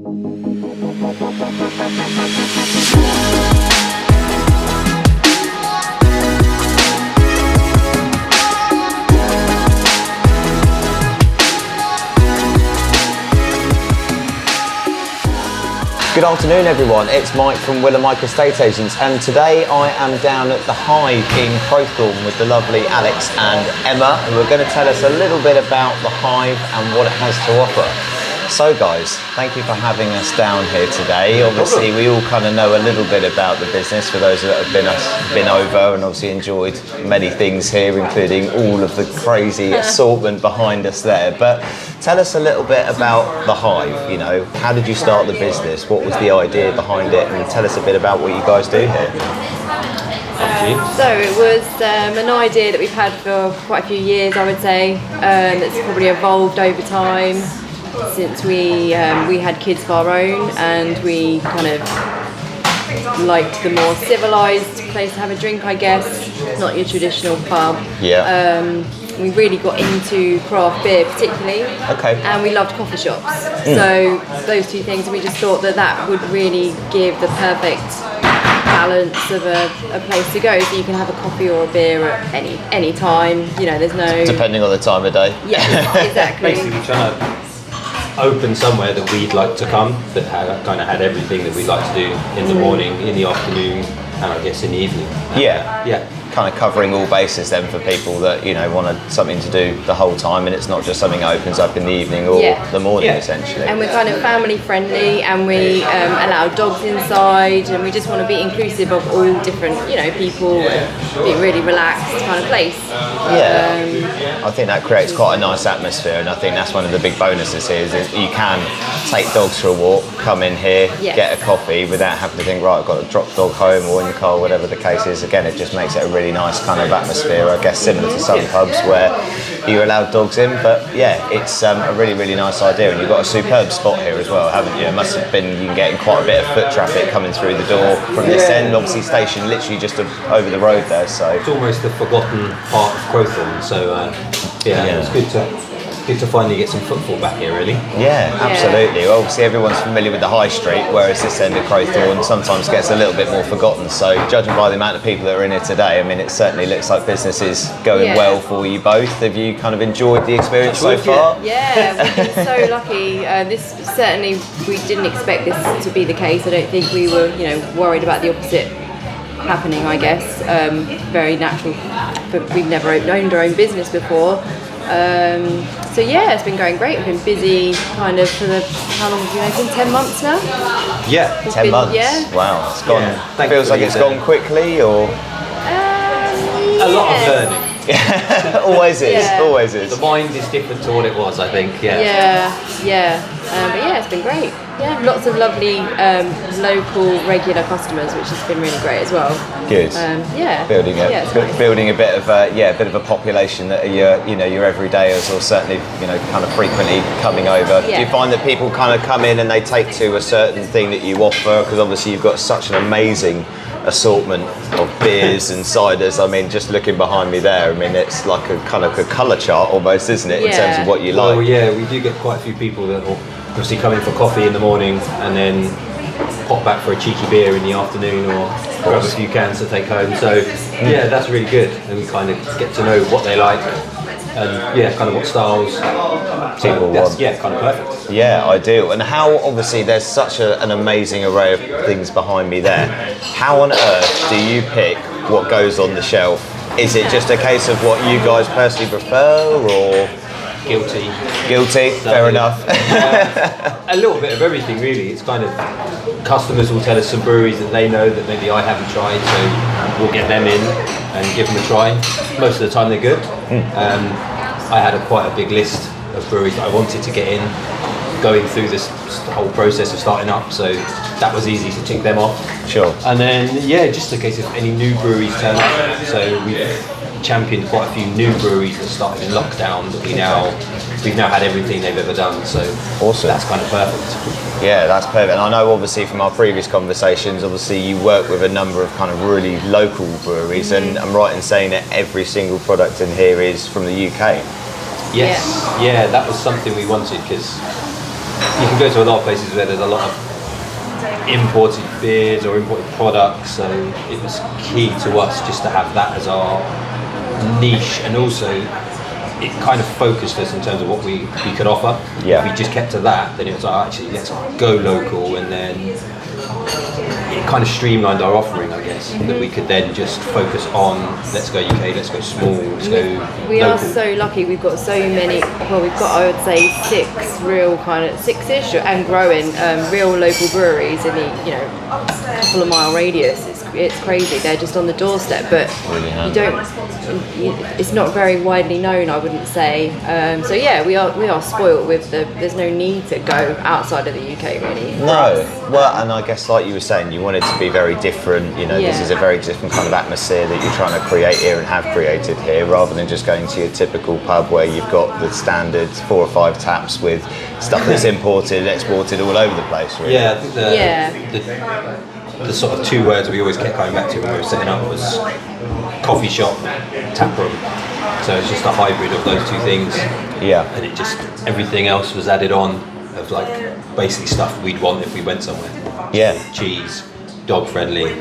Good afternoon everyone, it's Mike from Will & Mike Estate Agents, and today I am down at the Hive in Crowthorne with the lovely Alex and Emma, who are going to tell us a little bit about the Hive and what it has to offer. So guys, thank you for having us down here today. Obviously we all kind of know a little bit about the business for those that have been over, and obviously enjoyed many things here, including all of the crazy assortment behind us there. But tell us a little bit about the Hive, you know, how did you start the business? What was the idea behind it? And tell us a bit about what you guys do here. So it was an idea that we've had for quite a few years, I would say. It's probably evolved over time since we had kids of our own, and we kind of liked the more civilised place to have a drink, I guess, not your traditional pub. Yeah. We really got into craft beer particularly, and we loved coffee shops. So those two things, and we just thought that would really give the perfect balance of a place to go, so you can have a coffee or a beer at any time. You know, there's no, depending on the time of day. Yeah, exactly. Basically trying to open somewhere that we'd like to come, that kind of had everything that we'd like to do in the morning, in the afternoon, and I guess in the evening. Yeah. Kind of covering all bases then for people that, you know, wanted something to do the whole time, and it's not just something that opens up in the evening or the morning essentially. And we're kind of family friendly, and we allow dogs inside, and we just want to be inclusive of all different, you know, people, and be a really relaxed kind of place. I think that creates quite a nice atmosphere, and I think that's one of the big bonuses here, is that you can take dogs for a walk, come in here, get a coffee without having to think, right, I've got to drop the dog home or in the car, whatever the case is. Again, it just makes it a really nice kind of atmosphere, I guess, similar to some pubs where you allow dogs in. But yeah, it's a really nice idea, and you've got a superb spot here as well, haven't you? It must have been, you've been getting quite a bit of foot traffic coming through the door from this end, obviously station literally just over the road there, so it's almost the forgotten part of Crowthorne, so it's good to finally get some footfall back here, really. Yeah, absolutely. Well, obviously everyone's familiar with the High Street, whereas this end of Crowthorne sometimes gets a little bit more forgotten. So judging by the amount of people that are in here today, I mean, it certainly looks like business is going well for you both. Have you kind of enjoyed the experience so far? Yeah, we've been so lucky. This certainly, we didn't expect this to be the case. I don't think we were, you know, worried about the opposite happening, I guess. Very natural, but we've never owned our own business before. So yeah, it's been going great. We've been busy kind of for how long have you opened? 10 months now? Yeah, 10 months. Yeah. Wow, it's gone. Feels like it's gone quickly, or? A lot of learning. Always is. The mind is different to what it was, I think. But yeah, it's been great. Yeah, lots of lovely local regular customers, which has been really great as well. Good. Building a bit of a population that are your everydayers, or certainly kind of frequently coming over. Do you find that people kind of come in and they take to a certain thing that you offer? Because obviously you've got such an amazing assortment of beers and ciders. I mean, just looking behind me there, I mean, it's like a kind of a colour chart almost, isn't it, in terms of what you like? Well, yeah, we do get quite a few people that will obviously come in for coffee in the morning and then pop back for a cheeky beer in the afternoon, or grab a few cans to take home. So yeah, that's really good, and we kind of get to know what they like, and kind of what styles people want. Yeah, kind of perfect. Yeah, ideal. And how, obviously there's such an amazing array of things behind me there. How on earth do you pick what goes on the shelf? Is it just a case of what you guys personally prefer, or? Guilty, fair enough. A little bit of everything, really. It's kind of, customers will tell us some breweries that they know that maybe I haven't tried, so we'll get them in and give them a try. Most of the time they're good. I had quite a big list of breweries that I wanted to get in, going through this whole process of starting up, so that was easy to tick them off. Sure. And then just a case of any new breweries turn up. So we've championed quite a few new breweries that started in lockdown that we've now had everything they've ever done, so awesome. That's kind of perfect. Yeah, that's perfect. And I know obviously from our previous conversations, obviously you work with a number of kind of really local breweries, and I'm right in saying that every single product in here is from the UK. Yes, yeah, that was something we wanted, because you can go to a lot of places where there's a lot of imported beers or imported products, so it was key to us just to have that as our niche, and also it kind of focused us in terms of what we could offer. Yeah. If we just kept to that, then it was like, actually, let's go local, and then it kind of streamlined our offering, I guess, that we could then just focus on, let's go UK, let's go small, let's go We local. are so lucky. We've got so many. Well, we've got, I would say, six-ish and growing real local breweries in the couple of mile radius. It's crazy. They're just on the doorstep, but it's not very widely known, I wouldn't say. So yeah, we are spoiled with there's no need to go outside of the UK really. No, well, and I guess like you were saying, you want it to be very different. This is a very different kind of atmosphere that you're trying to create here and have created here, rather than just going to your typical pub where you've got the standard 4 or 5 taps with stuff that's imported and exported all over the place. Really. Yeah, I think the sort of 2 words we always kept coming back to when we were setting up was coffee shop, tap room. So it's just a hybrid of those 2 things. Yeah. And it just, everything else was added on of like basically stuff we'd want if we went somewhere. Yeah. Cheese, dog friendly.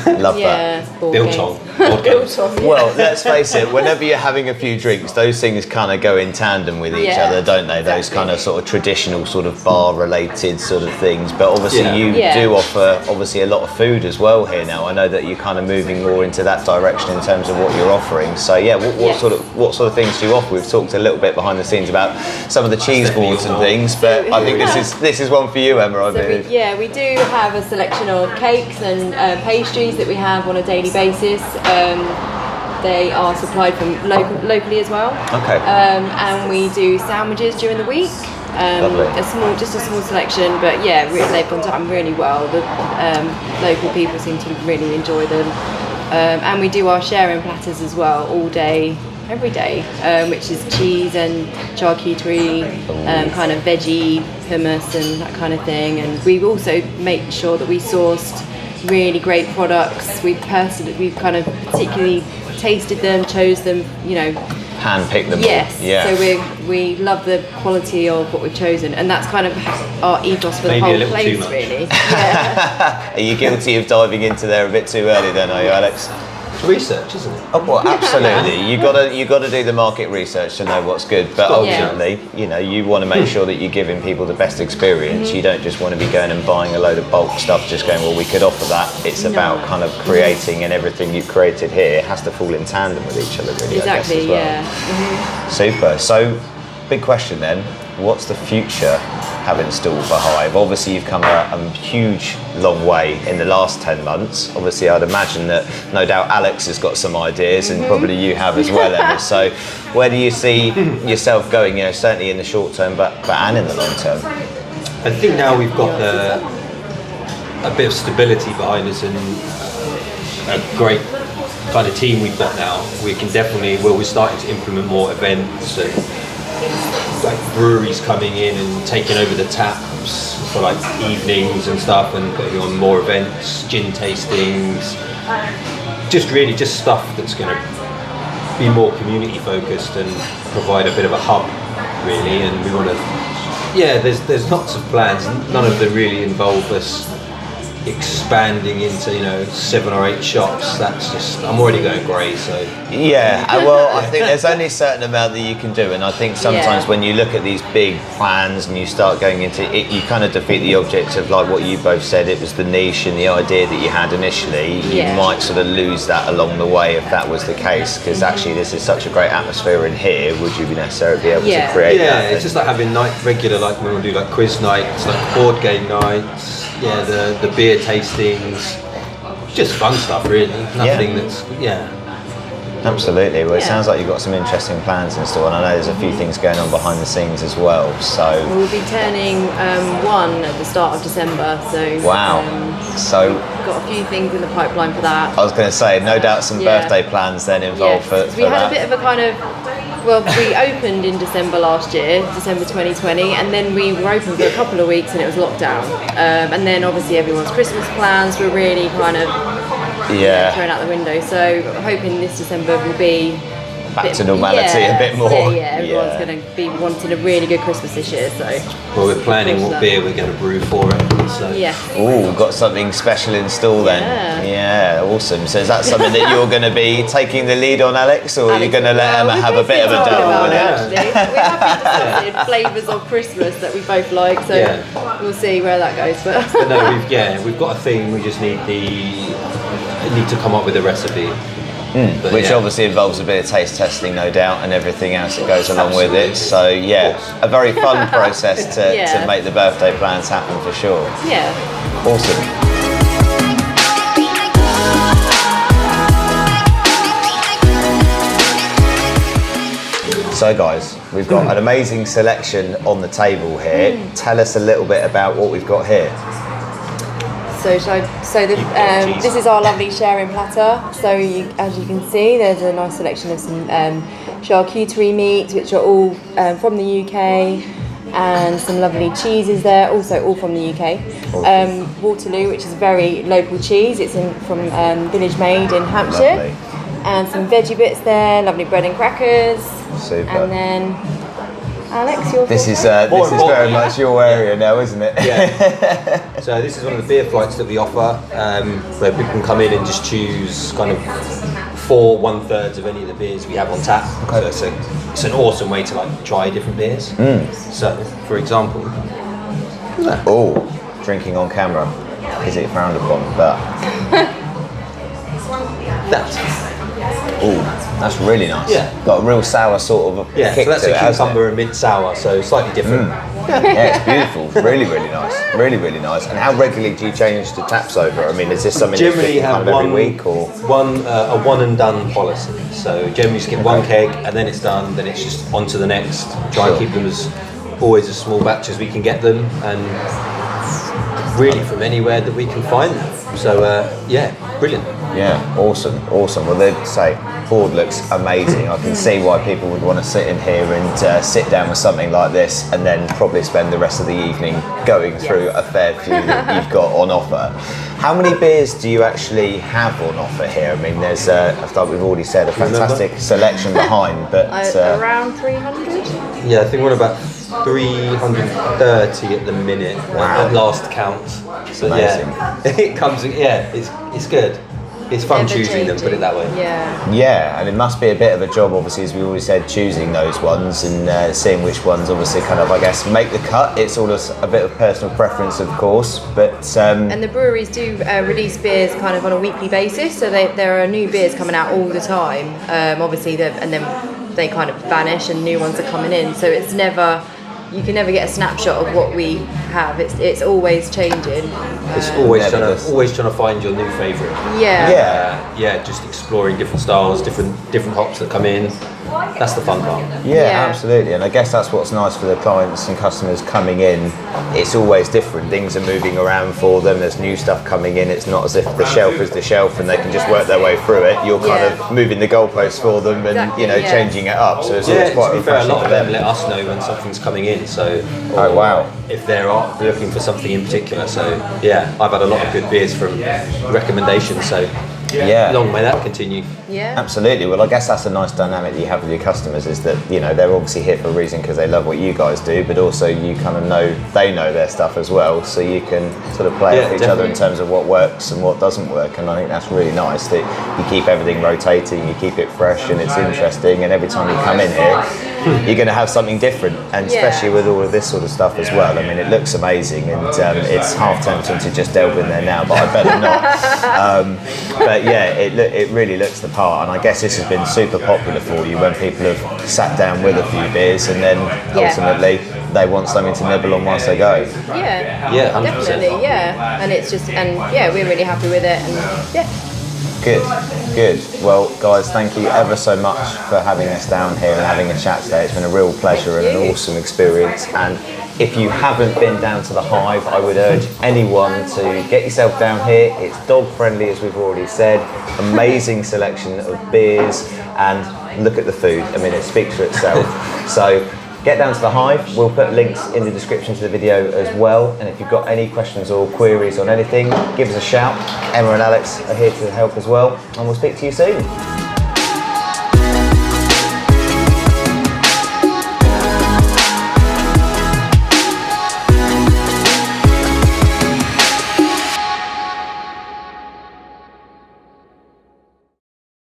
Love that. Biltong. Board games. Well, let's face it, whenever you're having a few drinks, those things kind of go in tandem with each other, don't they? Those kind of sort of traditional sort of bar related sort of things. But obviously you do offer obviously a lot of food as well here now. I know that you're kind of moving more into that direction in terms of what you're offering. So yeah, what sort of things do you offer? We've talked a little bit behind the scenes about some of the cheese boards and things, but I think this is one for you, Emma, I believe. We do have a selection of cakes and pastries that we have on a daily basis. They are supplied from locally as well. Okay. And we do sandwiches during the week. Lovely. Just a small selection, but yeah, they've gone down really well. The local people seem to really enjoy them. And we do our sharing platters as well, all day, every day, which is cheese and charcuterie, kind of veggie hummus and that kind of thing. And we also make sure that we sourced really great products. We've kind of particularly tasted them, chose them, Hand-pick them. Yes. All. Yeah. So we love the quality of what we've chosen, and that's kind of our ethos for the whole place, really. Yeah. Are you guilty of diving into there a bit too early then, are you, Alex? Research, isn't it? Oh, well, absolutely. You got to do the market research to know what's good. But ultimately, you want to make sure that you're giving people the best experience. Mm-hmm. You don't just want to be going and buying a load of bulk stuff, just going, well, we could offer that. It's about kind of creating, and everything you've created here has to fall in tandem with each other, really. Exactly. I guess, as well. Yeah. Mm-hmm. Super. So, big question then. What's the future have in store for Hive? Obviously you've come a huge long way in the last 10 months. Obviously I'd imagine that no doubt Alex has got some ideas, and probably you have as well, Emma. So where do you see yourself going, certainly in the short term but and in the long term? I think now we've got a bit of stability behind us and a great kind of team we've got now. We can definitely, we're starting to implement more events and like breweries coming in and taking over the taps for like evenings and stuff, and putting on more events, gin tastings, just stuff that's going to be more community focused and provide a bit of a hub, really. And we want to, there's lots of plans. None of them really involve us expanding into 7 or 8 shops. That's just, I'm already going grey, so well, I think there's only a certain amount that you can do, and I think sometimes when you look at these big plans and you start going into it, you kind of defeat the object of, like what you both said, it was the niche and the idea that you had initially. You might sort of lose that along the way if that was the case, because actually this is such a great atmosphere in here. Would you necessarily be able to create that? It's just like having regular, like when we do like quiz nights, like board game nights, the beer tastings, just fun stuff, really. Nothing that's Absolutely. Well, it sounds like you've got some interesting plans in store, and I know there's a few things going on behind the scenes as well. So we'll be turning 1 at the start of December. So so got a few things in the pipeline for that. I was going to say, no doubt some birthday plans then involved for we had that. a bit of a kind of, we opened in December last year, December 2020, and then we were open for a couple of weeks and it was lockdown. And then obviously everyone's Christmas plans were really kind of thrown out the window. So hoping this December will be back to normality a bit more. Yeah, everyone's going to be wanting a really good Christmas this year, so. Well, we're planning what beer we're going to brew for it. So. Yeah. Oh, got something special in store then. Yeah, awesome. So is that something that you're going to be taking the lead on, Alex, or are you going to let Emma have a bit of a dabble with it? Actually. We're happy to flavours of Christmas that we both like, so we'll see where that goes. But no, we've got a theme. We just need to come up with a recipe. Which obviously involves a bit of taste testing, no doubt, and everything else that goes along with it. So yeah, a very fun process to make the birthday plans happen for sure. Yeah. Awesome. So guys, we've got an amazing selection on the table here. Tell us a little bit about what we've got here. This is our lovely sharing platter. So as you can see, there's a nice selection of some charcuterie meats, which are all from the UK, and some lovely cheeses there, also all from the UK. Waterloo, which is very local cheese. It's from Village Made in Hampshire. Lovely. And some veggie bits there, lovely bread and crackers. Super. And then, Alex, your This is very much your area now, isn't it? Yeah. So this is one of the beer flights that we offer, where people can come in and just choose kind of 1/3 of any of the beers we have on tap. Okay. So it's an awesome way to like try different beers. So, for example, drinking on camera. Is it frowned upon? But that's really nice. Yeah. Got a real sour sort of kick so that's to a it, hasn't cucumber and mint sour, so slightly different. Yeah, it's beautiful. Really, really nice. Really, really nice. And how regularly do you change the taps over? I mean, is this something Generally you have kind of every week or a one and done policy. So generally just get one keg and then it's done, then it's just on to the next. Try and keep them as small batch as we can get them, and really from anywhere that we can find them. So brilliant. Yeah, awesome. Well, they'd say board looks amazing. I can see why people would want to sit in here and sit down with something like this, and then probably spend the rest of the evening going through a fair few that you've got on offer. How many beers do you actually have on offer here? I mean, there's, I thought we've already said, a fantastic selection behind, but around 300. Yeah, I think we're about 330 at the minute. At last count. So amazing. It comes. It's good. It's fun choosing them, put it that way. Yeah, and it must be a bit of a job, obviously, as we always said, choosing those ones and seeing which ones obviously kind of, I guess, make the cut. It's all a bit of personal preference, of course, but... and the breweries do release beers kind of on a weekly basis, so there are new beers coming out all the time, obviously, and then they kind of vanish and new ones are coming in, so it's never... You can never get a snapshot of what we have. It's always changing. It's always trying to find your new favourite. Yeah. Just exploring different styles, different hops that come in. That's the fun part. Yeah, absolutely. And I guess that's what's nice for the clients and customers coming in. It's always different. Things are moving around for them. There's new stuff coming in. It's not as if the shelf is the shelf and they can just work their way through it. You're kind of moving the goalposts for them and changing it up. So it's always quite refreshing. A lot of them let us know when something's coming in. So if they're looking for something in particular. So I've had a lot of good beers from recommendations. So long may that continue. Yeah, absolutely. Well, I guess that's a nice dynamic that you have with your customers, is that they're obviously here for a reason because they love what you guys do, but also you kind of know they know their stuff as well, so you can sort of play off each other in terms of what works and what doesn't work. And I think that's really nice that you keep everything rotating, you keep it fresh, and it's interesting. And every time you come in here, you're going to have something different, and especially with all of this sort of stuff as well. I mean, it looks amazing, and it's half tempting to just delve in there now, but I better not. But it really looks the part, and I guess this has been super popular for you when people have sat down with a few beers and then ultimately they want something to nibble on whilst they go. Yeah, 100%. Definitely, and it's just, we're really happy with it, and Good. Well, guys, thank you ever so much for having us down here and having a chat today. It's been a real pleasure and an awesome experience. And if you haven't been down to the Hive, I would urge anyone to get yourself down here. It's dog friendly, as we've already said. Amazing selection of beers, and look at the food. I mean, it speaks for itself. So get down to the Hive. We'll put links in the description to the video as well. And if you've got any questions or queries on anything, give us a shout. Emma and Alex are here to help as well. And we'll speak to you soon.